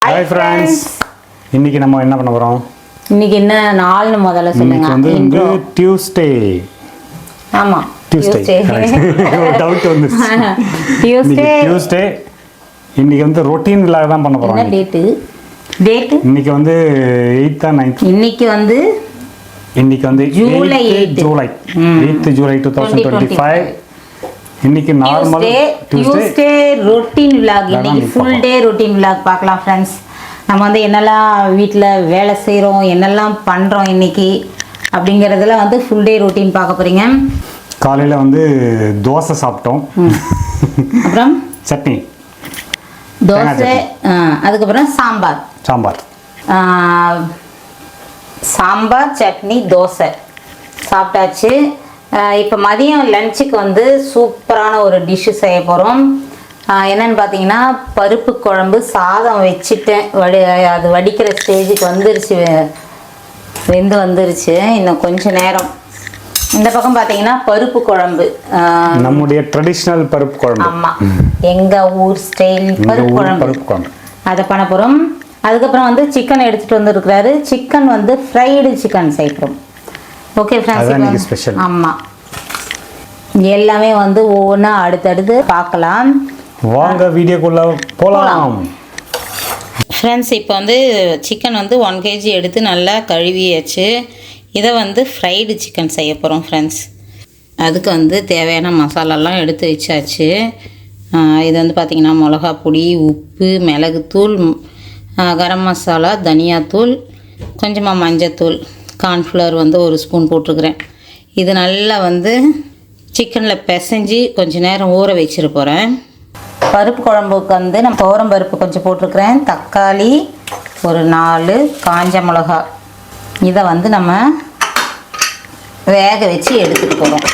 Hi friends. இன்னைக்கு நம்ம என்ன பண்ண போறோம்? இன்னைக்கு என்ன நாள்னு முதல்ல சொல்லுங்க. இன்னைக்கு வந்து Tuesday. ஆமா. Tuesday. டவுட் வந்துச்சு. Tuesday. இன்னைக்கு வந்து ரொட்டீன் vlog தான் பண்ண போறோம். என்ன டேட்? இன்னைக்கு வந்து 8th or 9th. இன்னைக்கு வந்து ஜூலை 8th July 2025. இன்னைக்கு நார்மல் டியூஸ்டே ரொட்டீன் vlog. இன்னைக்கு ஃபுல் டே ரொட்டீன் vlog பார்க்கலாம் फ्रेंड्स. நம்ம வந்து என்னெல்லாம் வீட்டில் வேலை செய்கிறோம், என்னெல்லாம் பண்ணுறோம் இன்னைக்கு அப்படிங்கிறதுல வந்து ஃபுல் டே ரொட்டீன் பார்க்க போறீங்க. காலையில் வந்து தோசை சாப்பிட்டோம், அப்புறம் சட்னி, தோசை, அதுக்கப்புறம் சாம்பார் சட்னி தோசை சாப்பிட்டாச்சு. இப்போ மதியம் லஞ்சுக்கு வந்து சூப்பரான ஒரு டிஷ்ஷு செய்ய போகிறோம். என்னென்னு பார்த்தீங்கன்னா பருப்பு குழம்பு சாதம் வச்சுட்டேன். அது வடிக்கிற ஸ்டேஜுக்கு வந்துருச்சு. இன்னும் கொஞ்சம் நேரம். இந்த பக்கம் பார்த்தீங்கன்னா பருப்பு குழம்பு, நம்முடைய ட்ரெடிஷ்னல் பருப்பு குழம்பு. ஆமாம், எங்கள் ஊர் ஸ்டைல் பருப்பு குழம்பு. அதை பண்ண போகிறோம். அதுக்கப்புறம் வந்து சிக்கன் எடுத்துகிட்டு வந்துருக்கிறாரு. சிக்கன் வந்து ஃப்ரைடு சிக்கன் செய்கிறோம். Okay friends, special. ஆமாம், எல்லாமே வந்து ஒவ்வொன்றா அடுத்தடுத்து பார்க்கலாம். வாங்க வீடியோக்குள்ள போகலாம் ஃப்ரெண்ட்ஸ். இப்போ வந்து சிக்கன் வந்து 1 kg எடுத்து நல்லா கழுவியாச்சு. இதை வந்து ஃப்ரைடு சிக்கன் செய்ய போகிறோம் ஃப்ரெண்ட்ஸ். அதுக்கு வந்து தேவையான மசாலாலாம் எடுத்து வச்சாச்சு. இது வந்து பார்த்திங்கன்னா மிளகா பொடி, உப்பு, மிளகுத்தூள், கரம் மசாலா, தனியாத்தூள், கொஞ்சமாக மஞ்சத்தூள், கார்ன்ஃப்ளவர் வந்து 1 ஸ்பூன் போட்டிருக்கிறேன். இது நல்லா வந்து சிக்கனில் பிசைஞ்சு கொஞ்சம் நேரம் ஊற வச்சிட போகிறேன். பருப்பு குழம்புக்கு வந்து நான் துவரம் பருப்பு கொஞ்சம் போட்டிருக்கிறேன். தக்காளி ஒரு 4 காஞ்ச மிளகா. இதை வந்து நம்ம வேக வச்சு எடுத்துகிட்டு போகிறோம்.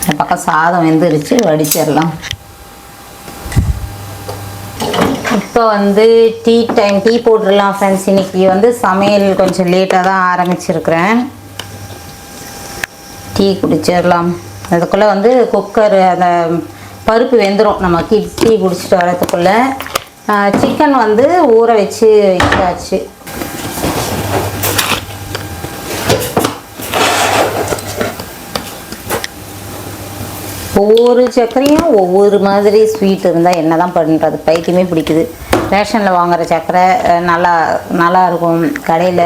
இந்த பக்கம் சாதம் வெந்துருச்சு, வடிச்சிடலாம். இப்போ வந்து டீ போட்டுடலாம் ஃப்ரெண்ட்ஸ். இன்றைக்கி வந்து சமையல் கொஞ்சம் லேட்டாக தான் ஆரம்பிச்சிருக்கிறேன். டீ குடிச்சிடலாம். அதுக்குள்ளே வந்து குக்கர் அந்த பருப்பு வெந்துடும். நம்ம டீ குடிச்சிட்டு வரதுக்குள்ளே சிக்கன் வந்து ஊற வச்சாச்சு. ஒவ்வொரு சர்க்கரையும் ஒவ்வொரு மாதிரி ஸ்வீட் இருந்தால் என்ன தான் பண்ணுறது, பைத்தியமே பிடிக்குது. ரேஷனில் வாங்குகிற சர்க்கரை நல்லா இருக்கும். கடையில்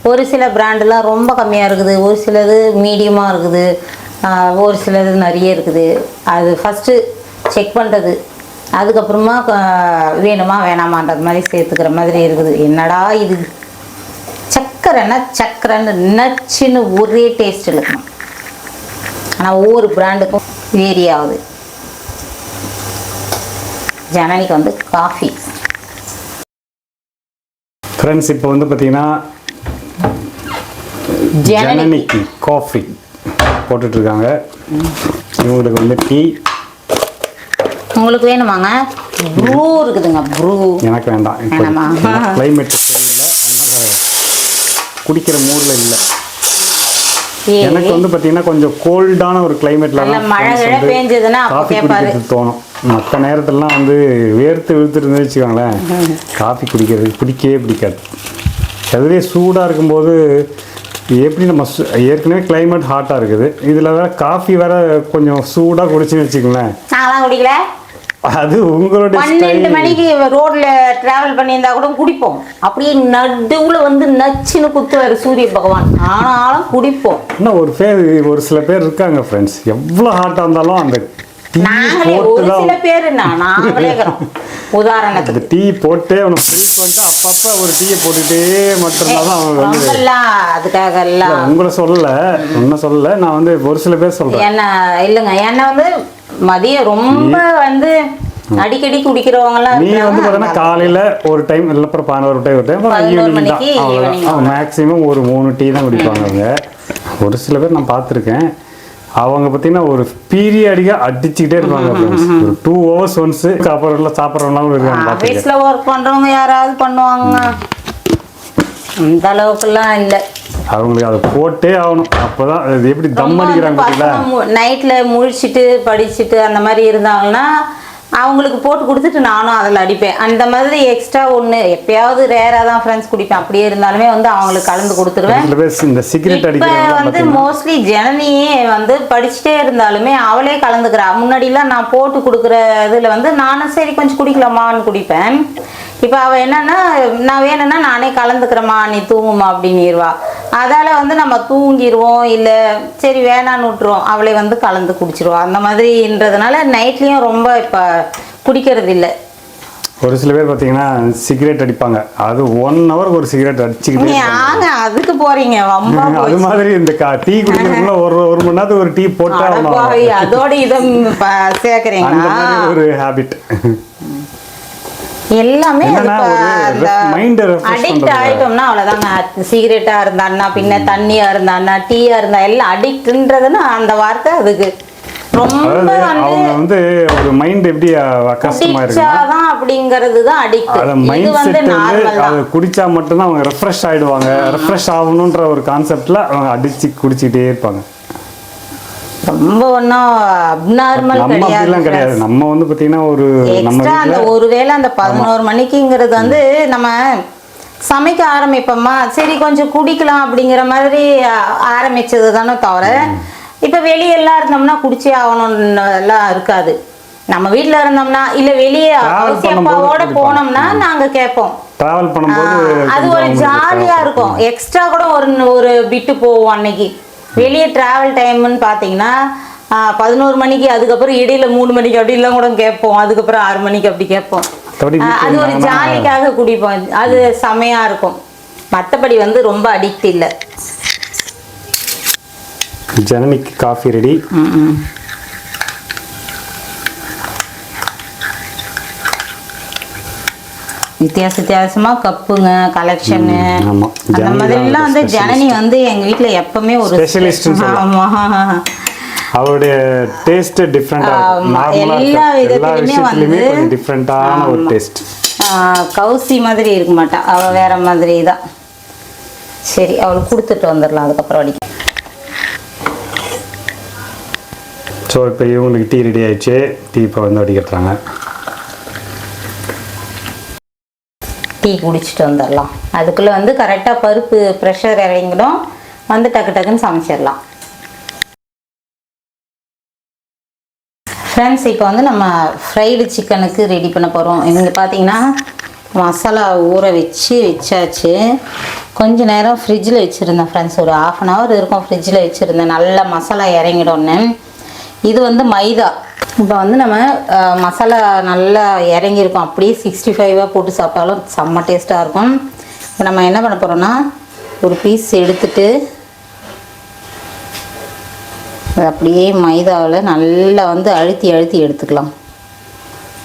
ஒரு சில பிராண்டெலாம் ரொம்ப கம்மியாக இருக்குது, ஒரு சிலது மீடியமாக இருக்குது, ஒரு சிலது நிறைய இருக்குது. அது ஃபஸ்ட்டு செக் பண்ணுறது, அதுக்கப்புறமா வேணுமா வேணாமான்றது மாதிரி சேர்த்துக்கிற மாதிரி இருக்குது. என்னடா இது சக்கரைன்னு நச்சுன்னு ஒரே டேஸ்ட் இருக்கும். ஆனால் ஒவ்வொரு பிராண்டுக்கும் வேரி ஆகுது. ஜனனிக்கு வந்து காஃபி ஃப்ரெண்ட்ஸ். இப்போ வந்து பார்த்தீங்கன்னா ஜனனிக்கு காஃபி போட்டுட்ருக்காங்க. இவங்களுக்கு வந்து டீ. உங்களுக்கு வேணுமாங்க? ப்ரூ இருக்குதுங்க, ப்ரூ. எனக்கு வேண்டாம். கிளைமேட் சரியில்லை, அதனால குடிக்கிற மூடில் இல்லை. எனக்கு வந்து பார்த்தீங்கன்னா கொஞ்சம் கோல்டான ஒரு கிளைமேட்ல மழை பெஞ்சதுன்னா காஃபி குடிக்கிறதுக்கு தோணும். மற்ற நேரத்துலலாம் வந்து வேர்த்து விழுத்துட்டு வச்சுக்கோங்களேன், காஃபி குடிக்கிறதுக்கு பிடிக்காது. அதுவே சூடாக இருக்கும்போது எப்படி நம்ம ஏற்கனவே கிளைமேட் ஹாட்டாக இருக்குது, இதில் வேற காஃபி வேற கொஞ்சம் சூடாக குடிச்சுன்னு வச்சுக்கோங்களேன். குடிக்கல, அது உங்களுடைய 12 மணிக்கு ரோட்ல டிராவல் பண்ணியிருந்தா கூட குடிப்போம். அப்படியே நடுவுல வந்து நச்சுன்னு குத்துவாரு சூரிய பகவான், ஆனாலும் குடிப்போம். இன்னும் ஒரு சில பேர் இருக்காங்க ஃப்ரெண்ட்ஸ், எவ்வளோ ஹாட்டாக இருந்தாலும் அந்த உதாரணத்துக்கு டீ போட்டு அவனை ஃப்ரீஸ் பண்ணிட்டு அப்பப்போ ஒரு டீயை போட்டுட்டே மட்டும்தான் அவங்க வந்து அதுக்காக உங்களை சொல்லல நான் வந்து ஒரு சில பேர் சொல்றேன். என்ன இல்லைங்க, என்ன வந்து மதியம் ரொம்ப வந்து அடிக்கடி குடிக்கிறவங்கலாம் நீ வந்து பார்த்தீங்கன்னா காலையில் ஒரு டைம் இல்லை, அப்புறம் 11 டைம் ஈவினிங் தான். மேக்ஸிமம் ஒரு 3 டீ தான் குடிப்பாங்க அவங்க. ஒரு சில பேர் நான் பார்த்துருக்கேன், அவங்க பார்த்தீங்கன்னா ஒரு பீரியடிக்காக அடிச்சுக்கிட்டே இருப்பாங்க. ஒரு 2 hours ஒன்ஸ் அப்புறம் சாப்பிட்றவங்களாம் இருக்காங்க. ஆஃபீஸில் ஒர்க் பண்ணுறவங்க யாராவது பண்ணுவாங்க, அந்த அளவுக்குலாம் இல்லை. அவங்களுக்கு அதை போட்டே ஆகணும். அப்போதான் அது எப்படி தம் அடிக்கிறாங்க. நைட்டில் முழிச்சிட்டு படிச்சுட்டு அந்த மாதிரி இருந்தாங்கன்னா அவங்களுக்கு போட்டு கொடுத்துட்டு நானும் அதில் அடிப்பேன். அந்த மாதிரி எக்ஸ்ட்ரா ஒன்று எப்பயாவது ரேராக தான் ஃப்ரெண்ட்ஸ் குடிப்பேன். அப்படியே இருந்தாலுமே வந்து அவங்களுக்கு கலந்து கொடுத்துருவேன். இப்போ வந்து மோஸ்ட்லி ஜனனியே வந்து படிச்சுட்டே இருந்தாலுமே அவளே கலந்துக்கிறா. முன்னாடிலாம் நான் போட்டு கொடுக்குற இதில் வந்து நானும் சரி கொஞ்சம் குடிக்கலாமான்னு குடிப்பேன். இப்போ அவள் என்னன்னா நான் வேணும்னா நானே கலந்துக்கிறேம்மா நீ தூங்குமா அப்படின்னுருவா. அதால் வந்து நம்ம தூங்கிடுவோம், இல்லை சரி வேணான்னு விட்டுருவோம், அவளை வந்து கலந்து குடிச்சிருவோம். அந்த மாதிரின்றதுனால நைட்லேயும் ரொம்ப இப்போ குடிக்கிறது இல்லை. ஒரு சில பேர் பார்த்தீங்கன்னா சிகரெட் அடிப்பாங்க, அது 1 ஹவருக்கு ஒரு சிகரெட் அடிச்சுக்கிட்டே ஆங்க அதுக்கு போறீங்க அது மாதிரி இந்த டீ குடிக்கிறதுக்குள்ள ஒரு மணி நேரத்துக்கு ஒரு டீ போட்டா அதோட இதை சேர்க்குறீங்களா ஒரு ஹேபிட். எல்லாமே அடிக்ட் ஆயிட்டோம்னா அவ்வளவுதாங்க. சிகரெட்டா இருந்தான்னா பின்ன தண்ணியா இருந்தான்னா டீயா இருந்தா எல்லாம் அடிக்ட்ன்றதுன்னா அந்த வார்த்தை அதுக்கு ரொம்ப வந்து ஒரு மைண்ட் எப்படி கஷ்டமா இருக்குதான் அப்படிங்கிறது தான் அடிக்ட். இது வந்து நார்மல் தான். குடிச்சா மட்டும் தான் அவங்க ரெஃப்ரெஷ் ஆயிடுவாங்க. ரெஃப்ரெஷ் ஆகணும்ன்ற ஒரு கான்செப்ட்ல அவங்க அடிச்சு குடிச்சிட்டே இருப்பாங்க. ரொம்ப ஒன்றும் அப்நார்மல் கிடையாது. நம்ம வந்து பார்த்தீங்கன்னா ஒரு எக்ஸ்ட்ரா அந்த ஒருவேளை அந்த 11 மணிக்குங்கிறது வந்து நம்ம சமைக்க ஆரம்பிப்போமா சரி கொஞ்சம் குடிக்கலாம் அப்படிங்கிற மாதிரி ஆரம்பிச்சது தானே தவிர இப்போ வெளியெல்லாம் இருந்தோம்னா குடிச்சே ஆகணும்லாம் இருக்காது. நம்ம வீட்டில் இருந்தோம்னா இல்லை வெளியே அப்பாவோட போனோம்னா நாங்கள் கேட்போம். டிராவல் பண்ணும்போது அது ஒரு ஜாலியாக இருக்கும். எக்ஸ்ட்ரா கூட ஒரு விட்டு போவோம். அன்னைக்கு வெளியே டிராவல் டைம்னு பார்த்தீங்கன்னா 11 மணிக்கு, அதுக்கப்புறம் இடையில 3 மணிக்கு அப்படிலாம் கூட கேட்போம். அதுக்கப்புறம் 6 மணிக்கு அப்படி கேட்போம். அது ஒரு ஜாலிக்காக குடிப்போம். அது செமையா இருக்கும். மற்றபடி வந்து ரொம்ப அடிக்ட் இல்லை. ஜனனிக்கு காஃபி ரெடி. வித்தியாசமா கப்புங்க கலெக்ஷனு அந்த மாதிரிலாம் வந்து ஜனனி வந்து எங்க வீட்டுல எப்பவுமே ஒரு ஸ்பெஷலிஸ்ட். அவருடைய டேஸ்ட் டிஃபரெண்டா எல்லா விதத்துலயுமே வந்து டிஃபரெண்டான ஒரு டேஸ்ட். கௌசி மாதிரி இருக்க மாட்டா, அவ வேற மாதிரி தான். சரி அவளுக்கு கொடுத்துட்டு வந்துடலாம் அதுக்கப்புறம் அடிக்க. ஸோ இப்போ இவங்களுக்கு டீ ரெடி ஆயிடுச்சு. டீ இப்போ வந்து அடிக்கிறாங்க. டீ குடிச்சிட்டு வந்துடலாம். அதுக்குள்ளே வந்து கரெக்டாக பருப்பு ப்ரெஷர் இறங்கிடும், வந்து டக்கு டக்குன்னு சமைச்சிடலாம். ஃப்ரெண்ட்ஸ் இப்போ வந்து நம்ம ஃப்ரைடு சிக்கனுக்கு ரெடி பண்ண போகிறோம். இங்கே பார்த்தீங்கன்னா மசாலா ஊற வச்சாச்சு. கொஞ்ச நேரம் ஃப்ரிட்ஜில் வச்சுருந்தேன் ஃப்ரெண்ட்ஸ். ஒரு 1/2 hour இருக்கும் ஃப்ரிட்ஜில் வச்சுருந்தேன். நல்லா மசாலா இறங்கிடோன்னு. இது வந்து மைதா. இப்போ வந்து நம்ம மசாலா நல்லா இறங்கியிருக்கும். அப்படியே 65 போட்டு சாப்பிட்டாலும் செம்ம டேஸ்ட்டாக இருக்கும். இப்போ நம்ம என்ன பண்ண போகிறோம்னா ஒரு பீஸ் எடுத்துட்டு அப்படியே மைதாவில் நல்லா வந்து அழுத்தி எடுத்துக்கலாம்.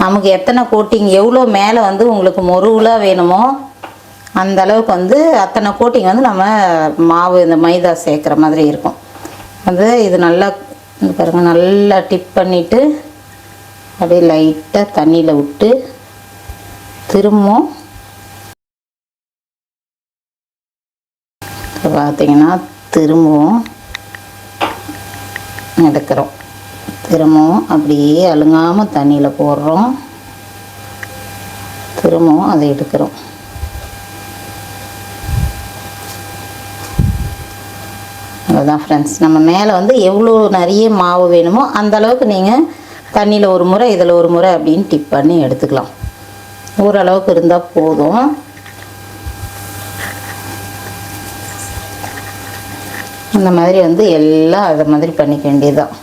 நமக்கு எத்தனை கோட்டிங் எவ்வளோ மேலே வந்து உங்களுக்கு மொருவலாக வேணுமோ அந்த அளவுக்கு வந்து அத்தனை கோட்டிங் வந்து நம்ம மாவு இந்த மைதா சேர்க்குற மாதிரி இருக்கும். வந்து இது நல்லா பாருங்கள், நல்லா டிப் பண்ணிவிட்டு அப்படியே லைட்டாக தண்ணியில் விட்டு திரும்பவும் பார்த்தீங்கன்னா திரும்பவும் எடுக்கிறோம். திரும்பவும் அப்படியே அழுங்காமல் தண்ணியில் போடுறோம். திரும்பவும் அதை எடுக்கிறோம். அவ்வளோதான் ஃப்ரெண்ட்ஸ். நம்ம மேலே வந்து எவ்வளோ நிறைய மாவு வேணுமோ அந்த அளவுக்கு நீங்கள் தண்ணியில் ஒரு முறை இதில் ஒரு முறை அப்படின்னு டிப் பண்ணி எடுத்துக்கலாம். ஓரளவுக்கு இருந்தால் போதும். அந்த மாதிரி வந்து எல்லாம் அதை மாதிரி பண்ணிக்க வேண்டியதுதான்.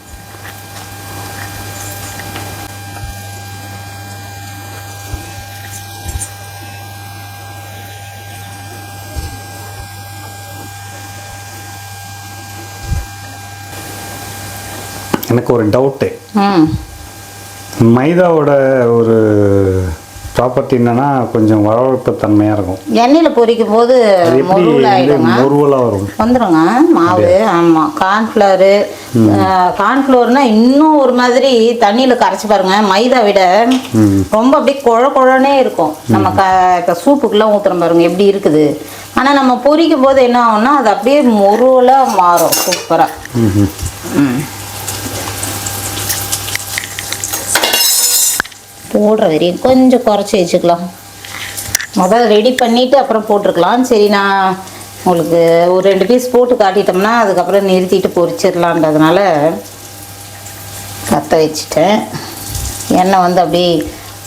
எனக்கு ஒரு டவுட்டு, மைதாவோட ஒரு ப்ராப்பர்ட்டி என்னன்னா கொஞ்சம் வளவளப்பு தன்மையாக இருக்கும். எண்ணெயில் பொரிக்கும் போது முருவலாக வரும் வந்துடுங்க மாவு. ஆமாம், கார்ன்ஃப்ளோர்னா இன்னும் ஒரு மாதிரி தண்ணியில் கரைச்சி பாருங்க. மைதா விட ரொம்ப அப்படியே குழனே இருக்கும். நம்ம இப்போ சூப்புக்கெல்லாம் ஊற்றுறோம் பாருங்க எப்படி இருக்குது. ஆனால் நம்ம பொரிக்கும் போது என்ன ஆகும்னா அது அப்படியே முருவலாக மாறும் சூப்பராக. போடுற வரையும் கொஞ்சம் குறைச்சி வச்சுக்கலாம். முதல்ல ரெடி பண்ணிவிட்டு அப்புறம் போட்டிருக்கலாம். சரி, நான் உங்களுக்கு ஒரு 2 பீஸ் போட்டு காட்டிட்டோம்னா அதுக்கப்புறம் நிறுத்திட்டு பொரிச்சிடலான்றதுனால கற்ற வச்சுட்டேன். எண்ணெய் வந்து அப்படியே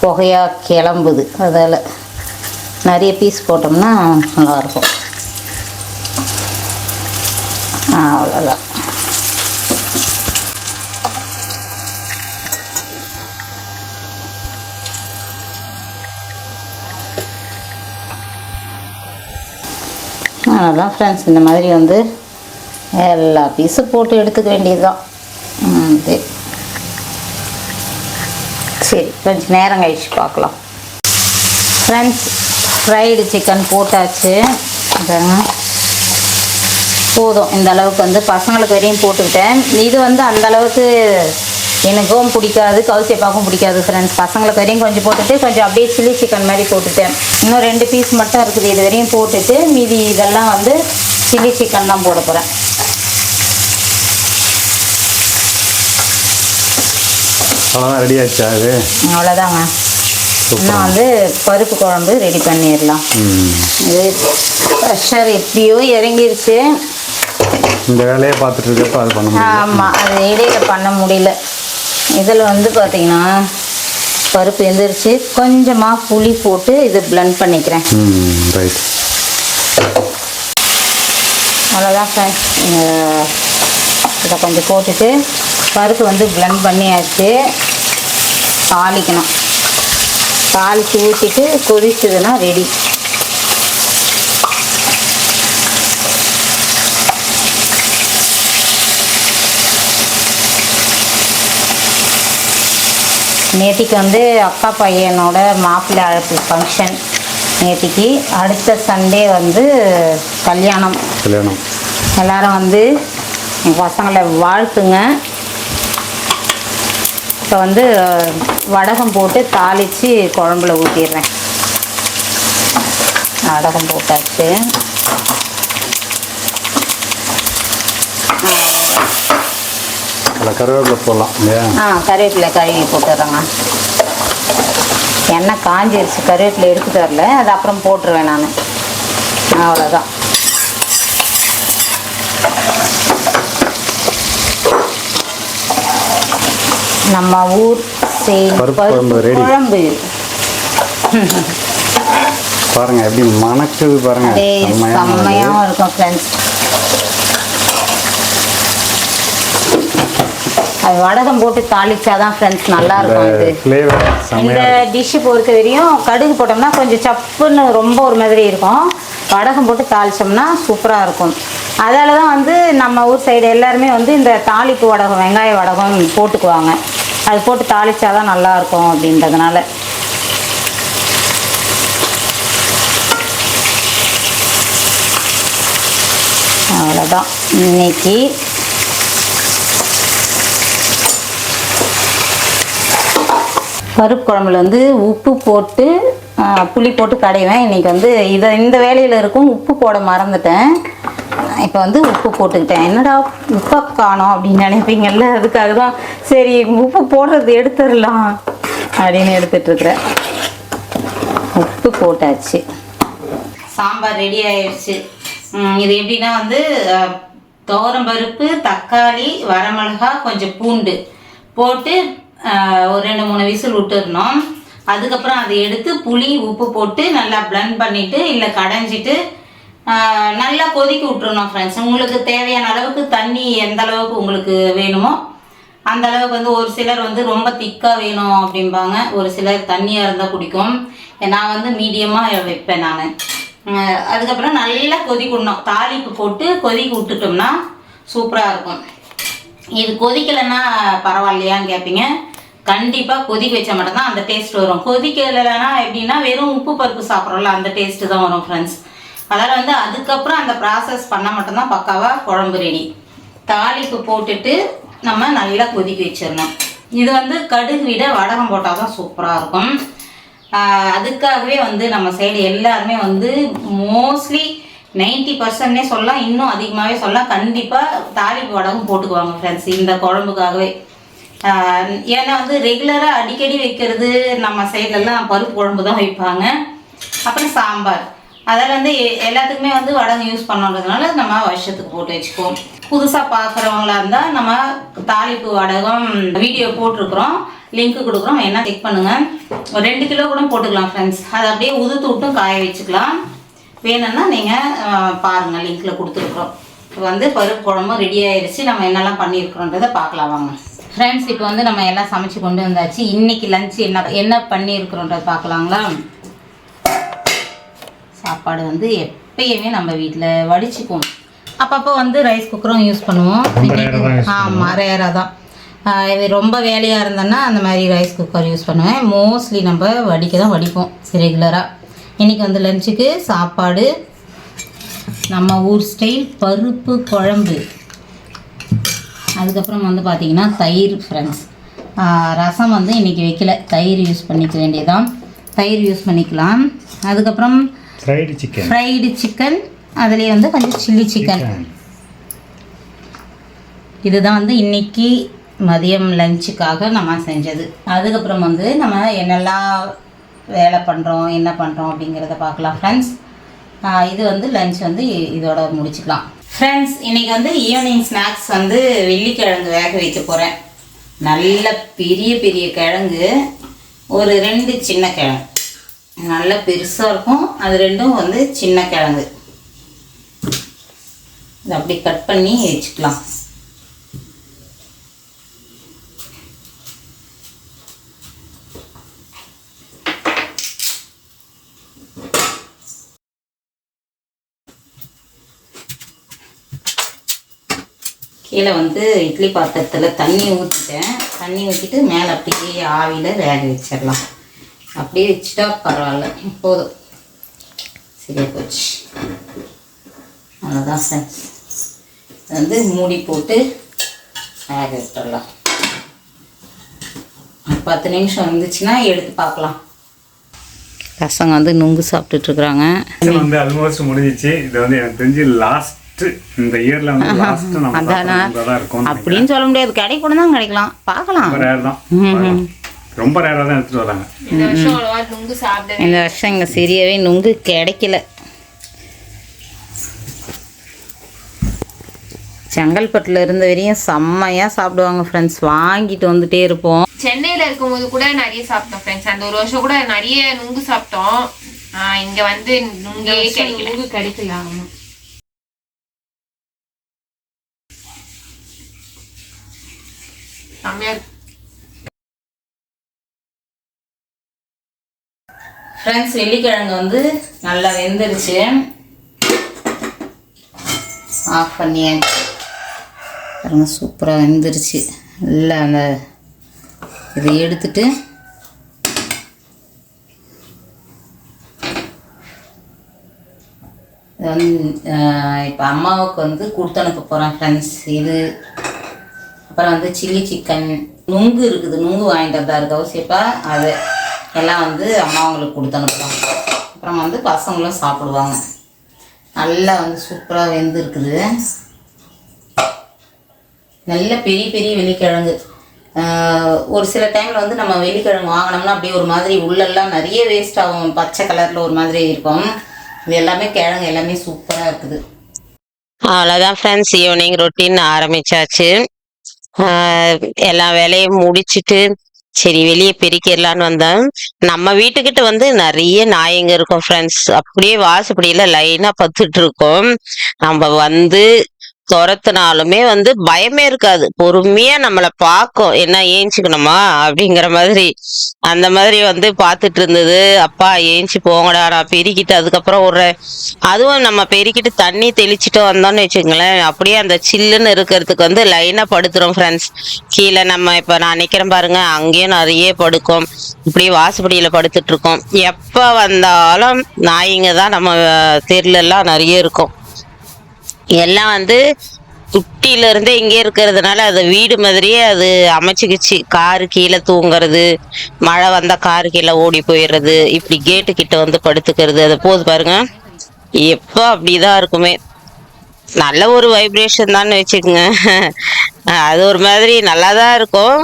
புகையாக கிளம்புது, அதால் நிறைய பீஸ் போட்டோம்னா நல்லாயிருக்கும். அவ்வளோதான். அதான் ஃப்ரெண்ட்ஸ், இந்த மாதிரி வந்து எல்லா பீஸும் போட்டு எடுத்துக்க வேண்டியது தான். சரி, கொஞ்சம் நேரம் கழிச்சு பார்க்கலாம். ஃப்ரெண்ட்ஸ், ஃப்ரைடு சிக்கன் போட்டாச்சு. போதும், இந்த அளவுக்கு வந்து பசங்களுக்கு வரையும் போட்டுக்கிட்டேன். இது வந்து அந்த அளவுக்கு எனக்கும் பிடிக்காது, கவுசியப்பாக்கும் பிடிக்காது ஃப்ரெண்ட்ஸ். பசங்களுக்கு வரையும் கொஞ்சம் போட்டுட்டு கொஞ்சம் அப்படியே சில்லி சிக்கன் மாதிரி போட்டுட்டேன். இன்னும் 2 பீஸ் மட்டும் இருக்குது, இது வரையும் போட்டுட்டு மீதி இதெல்லாம் வந்து சில்லி சிக்கன் தான் போட போகிறேன். அவ்வளோதான், ரெடி ஆச்சா? அது அவ்வளோதாங்க. இன்னும் வந்து பருப்பு குழம்பு ரெடி பண்ணிடலாம். இது ப்ரெஷர் எப்படியோ இறங்கிருச்சு. இந்த வேலையை பார்த்துட்டு இருக்கப்போ அது பண்ண முடியல. ஆமாம், அது இடையில பண்ண முடியல. இதில் வந்து பார்த்திங்கன்னா பருப்பு எந்திரிச்சு கொஞ்சமாக புளி போட்டு இது பிளெண்ட் பண்ணிக்கிறேன். ரைட், அவ்வளோதான் ஃப்ரெண்ட்ஸ். இதை கொஞ்சம் போட்டுட்டு பருப்பு வந்து பிளெண்ட் பண்ணியாச்சு. தாளிக்கணும். தாளித்து ஊற்றிட்டு கொதிச்சதுன்னா ரெடி. நேற்றுக்கு வந்து அக்கா பையனோட மாப்பிள்ளை அழைப்பு ஃபங்க்ஷன். நேற்றுக்கு அடுத்த சண்டே வந்து கல்யாணம். எல்லோரும் வந்து என் பசங்களை வாழ்த்துங்க. இப்போ வந்து வடகம் போட்டு தாளித்து குழம்புல ஊற்றிடுறேன். வடகம் போட்டாச்சு. கருவேப்பிலை போடலாம் இல்லையா? கருவேப்பிலை கழுவி போட்டுடுறேங்க. எண்ணெய் காஞ்சிருச்சு, கருவேப்பிலை எடுத்து தரல, அது அப்புறம் போட்டுருவேன் நான். அவ்வளோதான். நம்ம ஊர் குழம்பு பாருங்க எப்படி மணக்குது பாருங்க. செம்மையாகவும் இருக்கும் ஃப்ரெண்ட்ஸ். அது வடகம் போட்டு தாளிச்சாதான் ஃப்ரெண்ட்ஸ் நல்லா இருக்கும். இது இந்த டிஷ்ஷு பொறுத்த வரையும் கடுகு போட்டோம்னா கொஞ்சம் சப்புன்னு ரொம்ப ஒரு மாதிரி இருக்கும். வடகம் போட்டு தாளிச்சோம்னா சூப்பராக இருக்கும். அதால தான் வந்து நம்ம ஊர் சைடு எல்லாருமே வந்து இந்த தாளிப்பு வடகம், வெங்காய வடகம் போட்டுக்குவாங்க. அது போட்டு தாளிச்சாதான் நல்லாயிருக்கும் அப்படின்றதுனால. அவ்வளோதான். இன்னைக்கு பருப்பு குழம்புல வந்து உப்பு போட்டு புளி போட்டு கடைவேன். இன்றைக்கி வந்து இந்த வேலையில் இருக்கும், உப்பு போட மறந்துட்டேன். இப்போ வந்து உப்பு போட்டுக்கிட்டேன். என்னடா உப்பை காணோம் அப்படின்னு நினைப்பீங்கல்ல, அதுக்காக தான் சரி உப்பு போடுறது எடுத்துடலாம் அப்படின்னு எடுத்துட்ருக்குறேன். உப்பு போட்டாச்சு. சாம்பார் ரெடி ஆயிடுச்சு. இது எப்படின்னா வந்து துவரம் பருப்பு, தக்காளி, வரமிளகாய், கொஞ்சம் பூண்டு போட்டு ஒரு 2-3 விசில் விட்டுடணும். அதுக்கப்புறம் அதை எடுத்து புளி உப்பு போட்டு நல்லா பிளெண்ட் பண்ணிவிட்டு இல்லை கடைஞ்சிட்டு நல்லா கொதிக்க விட்டுருணும் ஃப்ரெண்ட்ஸ். உங்களுக்கு தேவையான அளவுக்கு தண்ணி எந்த அளவுக்கு உங்களுக்கு வேணுமோ அந்த அளவுக்கு வந்து ஒரு சிலர் வந்து ரொம்ப திக்காக வேணும் அப்படிம்பாங்க, ஒரு சிலர் தண்ணியாக இருந்தால் பிடிக்கும். நான் வந்து மீடியமாக வைப்பேன் நான். அதுக்கப்புறம் நல்லா கொதிக்கணும். தாளிப்பு போட்டு கொதிக்க விட்டுட்டோம்னா சூப்பராக இருக்கும். இது கொதிக்கலைன்னா பரவாயில்லையான்னு கேட்பீங்க. கண்டிப்பாக கொதிக்க வச்சா மட்டும்தான் அந்த டேஸ்ட் வரும். கொதிக்கலைன்னா எப்படின்னா வெறும் உப்பு பருப்பு சாப்பிட்றோம்ல அந்த டேஸ்ட்டு தான் வரும் ஃப்ரெண்ட்ஸ். அதனால் வந்து அதுக்கப்புறம் அந்த ப்ராசஸ் பண்ணால் மட்டும்தான் பக்காவாக குழம்பு ரெடி. தாளிப்பு போட்டுட்டு நம்ம நல்லா கொதிக்க வச்சிடணும். இது வந்து கடுகு விட வடகம் போட்டால் தான் சூப்பராக இருக்கும். அதுக்காகவே வந்து நம்ம சைடு எல்லாருமே வந்து மோஸ்ட்லி 90% சொல்லலாம், இன்னும் அதிகமாகவே சொல்லலாம், கண்டிப்பாக தாளிப்பு வடகம் போட்டுக்குவாங்க ஃப்ரெண்ட்ஸ் இந்த குழம்புக்காகவே. ஏன்னா வந்து ரெகுலராக அடிக்கடி வைக்கிறது நம்ம சைட்லலாம் பருப்பு குழம்பு தான் வைப்பாங்க. அப்புறம் சாம்பார், அதில் வந்து எல்லாத்துக்குமே வந்து வடகம் யூஸ் பண்ணுறதுனால நம்ம வருஷத்துக்கு போட்டு வச்சுக்குவோம். புதுசாக பார்க்குறவங்களா இருந்தால் நம்ம தாளிப்பு வடகம் வீடியோ போட்டிருக்குறோம், லிங்க்கு கொடுக்குறோம், வேணால் செக் பண்ணுங்கள். ஒரு 2 கிலோ கூட போட்டுக்கலாம் ஃப்ரெண்ட்ஸ். அதை அப்படியே உதுத்து விட்டும் காய வச்சுக்கலாம். வேணும்னா நீங்கள் பாருங்கள், லிங்க்கில் கொடுத்துருக்குறோம். இப்போ வந்து பருப்பு குழம்பும் ரெடி ஆயிடுச்சு. நம்ம என்னெல்லாம் பண்ணியிருக்கிறோன்றதை பார்க்கலாம் வாங்க ஃப்ரெண்ட்ஸ். இப்போ வந்து நம்ம எல்லாம் சமைச்சு கொண்டு வந்தாச்சு. இன்றைக்கி லஞ்சு என்ன பண்ணியிருக்கிறோன்றதை பார்க்கலாங்களா. சாப்பாடு வந்து எப்பயுமே நம்ம வீட்டில் வடிச்சுக்குவோம். அப்பப்போ வந்து ரைஸ் குக்கரும் யூஸ் பண்ணுவோம். ஆமாம், ரேராக தான். இது ரொம்ப வேலையாக இருந்தேன்னா அந்த மாதிரி ரைஸ் குக்கர் யூஸ் பண்ணுவேன். மோஸ்ட்லி நம்ம வடிப்போம் ரெகுலராக. இன்றைக்கி வந்து லஞ்சுக்கு சாப்பாடு நம்ம ஊர் ஸ்டைல் பருப்பு குழம்பு. அதுக்கப்புறம் வந்து பார்த்திங்கன்னா தயிர் ஃப்ரெண்ட்ஸ். ரசம் வந்து இன்றைக்கி வைக்கல, தயிர் யூஸ் பண்ணிக்க வேண்டியதான். தயிர் யூஸ் பண்ணிக்கலாம். அதுக்கப்புறம் ஃப்ரைடு சிக்கன், அதுலேயே வந்து கொஞ்சம் சில்லி சிக்கன். இதுதான் வந்து இன்றைக்கி மதியம் லஞ்சுக்காக நம்ம செஞ்சது. அதுக்கப்புறம் வந்து நம்ம என்னெல்லாம் வேலை பண்ணுறோம், என்ன பண்ணுறோம் அப்படிங்கிறத பார்க்கலாம் ஃப்ரெண்ட்ஸ். இது வந்து லஞ்ச் வந்து இதோட முடிச்சுக்கலாம் ஃப்ரெண்ட்ஸ். இன்றைக்கி வந்து ஈவினிங் ஸ்நாக்ஸ் வந்து வெள்ளிக்கிழங்கு வேக வைக்க போகிறேன். நல்ல பெரிய பெரிய கிழங்கு, ஒரு 2 சின்ன கிழங்கு, நல்ல பெருசாக இருக்கும். அது 2ம் வந்து சின்ன கிழங்கு. இதை அப்படி கட் பண்ணி வச்சுக்கலாம். கீழே வந்து இட்லி பாத்திரத்தில் தண்ணி ஊற்றிட்டேன். தண்ணி ஊற்றிட்டு மேலே அப்படியே ஆவியில் வேக வச்சிடலாம். அப்படியே வச்சுட்டா பரவாயில்ல, போதும், சரியா போச்சு. அவ்வளோதான் ஃப்ரெண்ட்ஸ். வந்து மூடி போட்டு வேக வச்சிடலாம். 10 நிமிஷம் வந்துச்சுன்னா எடுத்து பார்க்கலாம். பசங்க வந்து நுங்கு சாப்பிட்டுட்ருக்குறாங்க. வந்து ஆல்மோஸ்ட் முடிஞ்சிச்சு. இது வந்து எனக்கு தெரிஞ்சு லாஸ்ட் இந்த இயர்ல வந்து லாஸ்ட் நம்ம தான் இருக்கும் அப்படின்னு சொல்ல முடியாது. கிடைக்கூட தான் கிடைக்கலாம், பார்க்கலாம். ரேர் தான், ரொம்ப ரேராக தான் எடுத்துட்டு வராங்க. இந்த வருஷம் இங்கே சரியாகவே நுங்கு கிடைக்கல. செங்கல்பட்டில் இருந்த வரையும் செம்மையாக சாப்பிடுவாங்க ஃப்ரெண்ட்ஸ். வாங்கிட்டு வந்துட்டே இருப்போம். சென்னையில் இருக்கும்போது கூட நிறைய சாப்பிட்டோம் ஃப்ரெண்ட்ஸ். அந்த ஒரு வருஷம் கூட நிறைய நுங்கு சாப்பிட்டோம். இங்கே வந்து நுங்கே கிடைக்கல. ஃப்ரெண்ட்ஸ், வெள்ளிக்கிழங்கு வந்து நல்லா வெந்துருச்சு. ஆஃப் பண்ணியாச்சு பாருங்க, சூப்பராக வெந்துருச்சு. நல்லா அந்த இதை எடுத்துட்டு இது வந்து இப்போ அம்மாவுக்கு வந்து கொடுத்து அனுப்ப போகிறேன் ஃப்ரெண்ட்ஸ். இது அப்புறம் வந்து சில்லி சிக்கன், நுங்கு இருக்குது, நுங்கு வாங்கிட்டு வந்தா இருக்கு அவசியப்பா. அது எல்லாம் வந்து அம்மா அவங்களுக்கு கொடுத்து அனுப்பலாம். அப்புறம் வந்து பசங்களும் சாப்பிடுவாங்க. நல்லா வந்து சூப்பராக வெந்து இருக்குது. நல்ல பெரிய பெரிய வெள்ளிக்கிழங்கு. ஒரு சில டைமில் வந்து நம்ம வெள்ளிக்கிழங்கு வாங்கினோம்னா அப்படியே ஒரு மாதிரி உள்ளெல்லாம் நிறைய வேஸ்ட் ஆகும், பச்சை கலரில் ஒரு மாதிரி இருக்கும். இது எல்லாமே கிழங்கு எல்லாமே சூப்பராக இருக்குது. அவ்வளோதான் ஃப்ரெண்ட்ஸ், ஈவினிங் ரொட்டீன் ஆரம்பிச்சாச்சு. எல்லா வேலையும் முடிச்சுட்டு சரி வெளியே பெருக்கிடலான்னு வந்தேன். நம்ம வீட்டுக்கிட்ட வந்து நிறைய நாய்ங்க இருக்கும் ஃப்ரெண்ட்ஸ். அப்படியே வாசப்படியில லைனா பத்துட்டு இருக்கோம். நம்ம வந்து துரத்துனாலுமே வந்து பயமே இருக்காது. பொறுமையா நம்மளை பார்க்கும், என்ன ஏஞ்சிக்கணுமா அப்படிங்கிற மாதிரி. அந்த மாதிரி வந்து பார்த்துட்டு இருந்தது. அப்பா ஏஞ்சி போங்கடா, நான் பெருக்கிட்டு அதுக்கப்புறம் விட்றேன். அதுவும் நம்ம பெருக்கிட்டு தண்ணி தெளிச்சுட்டு வந்தோம்னு வச்சுக்கோங்களேன், அப்படியே அந்த சில்லுன்னு இருக்கிறதுக்கு வந்து லைனா படுத்துரும் ஃப்ரெண்ட்ஸ். கீழே நம்ம இப்போ நான் நிற்கிறேன் பாருங்க, அங்கேயும் நிறைய படுக்கும். இப்படியே வாசப்படியில படுத்துட்டு இருக்கோம். எப்போ வந்தாலும் நாய்ங்க தான் நம்ம தெருலெல்லாம் நிறைய இருக்கும். எல்லாம் வந்து குட்டியில இருந்தே இங்கே இருக்கிறதுனால அது வீடு மாதிரியே அது அமைச்சுக்கிச்சு. காரு கீழே தூங்குறது, மழை வந்தா காரு கீழே ஓடி போயிடுறது, இப்படி கேட்டு கிட்ட வந்து படுத்துக்கிறது. அது போது பாருங்க, எப்போ அப்படிதான் இருக்குமே. நல்ல ஒரு வைப்ரேஷன் தான் வச்சுக்கோங்க. அது ஒரு மாதிரி நல்லாதான் இருக்கும்.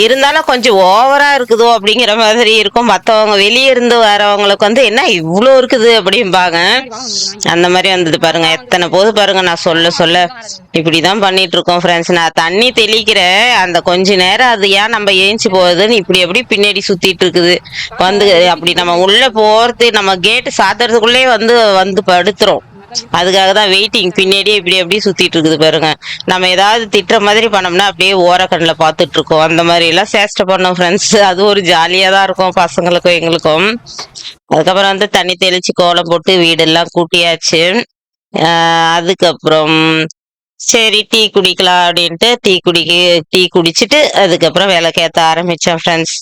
இருந்தாலும் கொஞ்சம் ஓவரா இருக்குதோ அப்படிங்கிற மாதிரி இருக்கும். மற்றவங்க வெளியே இருந்து வரவங்களுக்கு வந்து என்ன இவ்வளோ இருக்குது அப்படிம்பாங்க. அந்த மாதிரி வந்தது பாருங்க. எத்தனை போது பாருங்க நான் சொல்ல சொல்ல இப்படிதான் பண்ணிட்டு இருக்கோம் ஃப்ரெண்ட்ஸ். நான் தண்ணி தெளிக்கிறேன், அந்த கொஞ்ச நேரம் அது ஏன் நம்ம ஏஞ்சி போகுதுன்னு இப்படி எப்படி பின்னாடி சுத்திட்டு இருக்குது. வந்து அப்படி நம்ம உள்ள போறது, நம்ம கேட்டு சாத்துறதுக்குள்ளே வந்து வந்து படுத்துரும். அதுக்காக தான் வெயிட்டிங். பின்னாடியே இப்படி எப்படி சுத்திட்டு இருக்குது பாருங்க. நம்ம ஏதாவது திட்டுற மாதிரி பண்ணோம்னா அப்படியே ஓரக்கண்ணில் பார்த்துட்டு இருக்கோம். அந்த மாதிரி எல்லாம் சேஷ்டை பண்ணோம் ஃப்ரெண்ட்ஸ். அது ஒரு ஜாலியா தான் இருக்கும் பசங்களுக்கும் எங்களுக்கும். அதுக்கப்புறம் வந்து தண்ணி தெளிச்சு கோலம் போட்டு வீடெல்லாம் கூட்டியாச்சு. அதுக்கப்புறம் சரி டீ குடிக்கலாம் அப்படின்ட்டு டீ குடிச்சிட்டு அதுக்கப்புறம் விளக்கேத்த ஆரம்பிச்சேன் ஃப்ரெண்ட்ஸ்.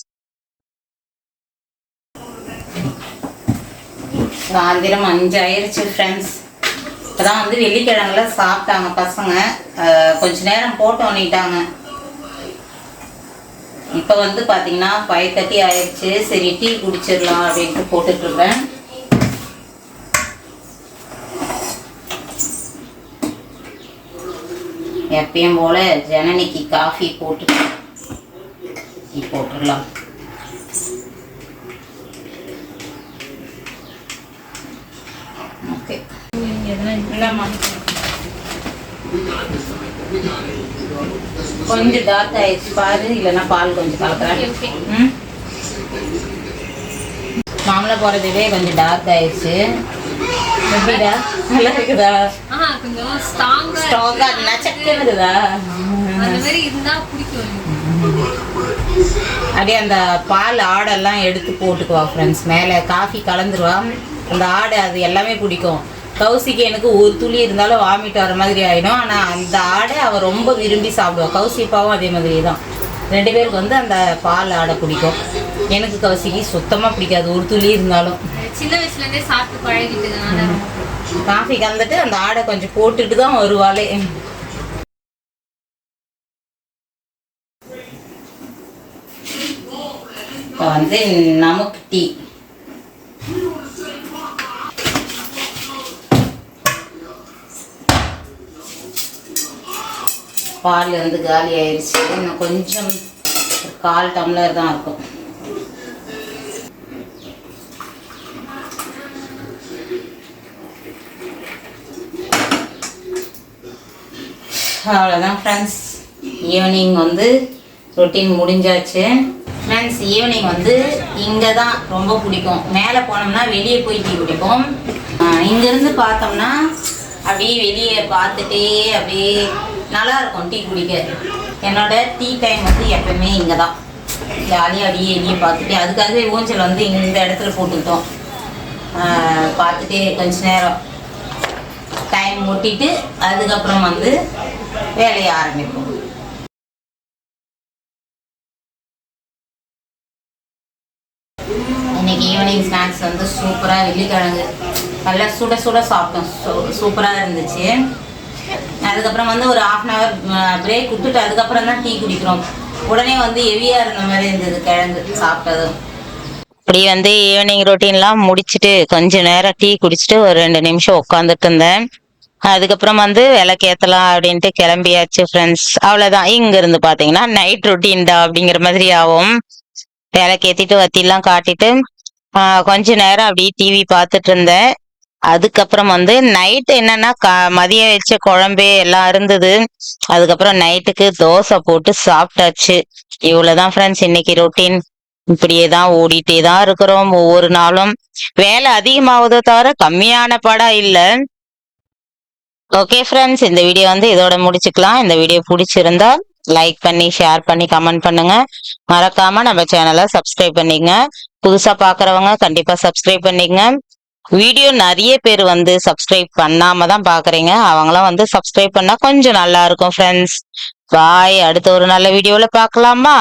சாயந்தரம் 5 ஆயிடுச்சு ஃப்ரெண்ட்ஸ். இப்போதான் வந்து வெள்ளிக்கிழங்குல சாப்பிட்டாங்க பசங்க. கொஞ்ச நேரம் போட்டு பண்ணிட்டாங்க. இப்போ வந்து பார்த்தீங்கன்னா 5:30 ஆயிடுச்சு. சரி டீ குடிச்சிடலாம் அப்படின்ட்டு போட்டுட்ருக்கேன். எப்பயும் போல ஜனனிக்கு காஃபி போட்டுடலாம். ஓகே, இல்லைம்மா கொஞ்சம் டார்க் ஆயிடுச்சு பாரு, இல்லைன்னா பால் கொஞ்சம் கலக்குறேன். மாமலை போகிறதுவே கொஞ்சம் டார்க் ஆயிடுச்சு. எப்படிடா, நல்லா இருக்குதா? ஸ்ட்ராங்கா நச்சக்குதா? அப்படியே அந்த பால் ஆடெல்லாம் எடுத்து போட்டுக்குவா ஃப்ரெண்ட்ஸ். மேலே காஃபி கலந்துருவா. அந்த ஆடை அது எல்லாமே பிடிக்கும். கௌசிக்கு எனக்கு ஒரு துளி இருந்தாலும் வாமிட் வர மாதிரி ஆகிடும். ஆனால் அந்த ஆடை அவள் ரொம்ப விரும்பி சாப்பிடுவாள். கௌசிப்பாவும் அதே மாதிரி தான். 2 பேருக்கு வந்து அந்த பால் ஆடை பிடிக்கும். எனக்கு கௌசிக்கு சுத்தமாக பிடிக்காது ஒரு துளி இருந்தாலும். சின்ன வயசுலேருந்தே சாப்பிட்டு பழகிட்டு காஃபி கலந்துட்டு அந்த ஆடை கொஞ்சம் போட்டுட்டு தான் வருவாளே. இப்போ வந்து நமக்கு டீ. பால் வந்து காலி ஆயிடுச்சு. இன்னும் கொஞ்சம் 1/4 டம்ளர் தான் இருக்கும். அவ்வளோதான் ஃப்ரெண்ட்ஸ். ஈவினிங் வந்து ரொட்டீன் முடிஞ்சாச்சு ஃப்ரெண்ட்ஸ். ஈவினிங் வந்து இங்கே தான் ரொம்ப பிடிக்கும். மேலே போனோம்னா வெளியே போய் டீ குடிப்போம். இங்கேருந்து பார்த்தோம்னா அப்படியே வெளியே பார்த்துட்டே அப்படியே நல்லாயிருக்கும் டீ குடிக்க. என்னோட டீ டைம் வந்து எப்பவுமே இங்கே தான். ஜாலியாக அப்படியே வெளியே பார்த்துட்டு, அதுக்காகவே ஊஞ்சல் வந்து இந்த இடத்துல போட்டுக்கிட்டோம். பார்த்துட்டு கொஞ்ச நேரம் டைம் ஓட்டிட்டு அதுக்கப்புறம் வந்து வேலையை ஆரம்பிப்போம். இன்னைக்கு ஈவினிங் ஸ்நாக்ஸ் வந்து சூப்பராக வெள்ளிக்கிழங்கு நல்லா சுட சுட சாப்பிட்டோம். சூப்பராக இருந்துச்சு. அதுக்கப்புறம் வந்து ஒரு 1/2 hour பிரேக் விட்டுட்டு அதுக்கப்புறம் தான் டீ குடிக்கிறோம். உடனே வந்து ஹெவியாக இருந்த மாதிரி இருந்தது கிழங்கு சாப்பிட்டதும். இப்படி வந்து ஈவினிங் ரொட்டீன்லாம் முடிச்சுட்டு கொஞ்ச நேரம் டீ குடிச்சிட்டு ஒரு 2 நிமிஷம் உட்காந்துட்டு இருந்தேன். அதுக்கப்புறம் வந்து விளக்கேற்றலாம் அப்படின்ட்டு கிளம்பியாச்சு ஃப்ரெண்ட்ஸ். அவ்வளோதான். இங்கிருந்து பார்த்தீங்கன்னா நைட் ரொட்டீன்டா அப்படிங்கிற மாதிரி ஆகும். விளக்கேற்றிட்டு வத்திலாம் காட்டிட்டு கொஞ்ச நேரம் அப்படியே டிவி பார்த்துட்டு இருந்தேன். அதுக்கப்புறம் வந்து நைட்டு என்னன்னா மதியம் வச்ச குழம்பு எல்லாம் இருந்தது. அதுக்கப்புறம் நைட்டுக்கு தோசை போட்டு சாப்பிட்டாச்சு. இவ்வளவுதான் ஃப்ரெண்ட்ஸ் இன்னைக்கு ரொட்டீன். இப்படியே தான் ஓடிட்டே தான் இருக்கிறோம் ஒவ்வொரு நாளும். வேலை அதிகமாவதோ தவிர கம்மியான படம் இல்லை. ஓகே ஃப்ரெண்ட்ஸ், இந்த வீடியோ வந்து இதோட முடிச்சுக்கலாம். இந்த வீடியோ பிடிச்சிருந்தா லைக் பண்ணி ஷேர் பண்ணி கமெண்ட் பண்ணுங்க. மறக்காம நம்ம சேனலை சப்ஸ்கிரைப் பண்ணிங்க. புதுசா பாக்குறவங்க கண்டிப்பா சப்ஸ்கிரைப் பண்ணிங்க. வீடியோ நிறைய பேர் வந்து சப்ஸ்கிரைப் பண்ணாம தான் பாக்குறீங்க. அவங்களாம் வந்து சப்ஸ்கிரைப் பண்ணா கொஞ்சம் நல்லா இருக்கும் ஃப்ரெண்ட்ஸ். பாய். அடுத்த ஒரு நல்ல வீடியோல பார்க்கலாமா?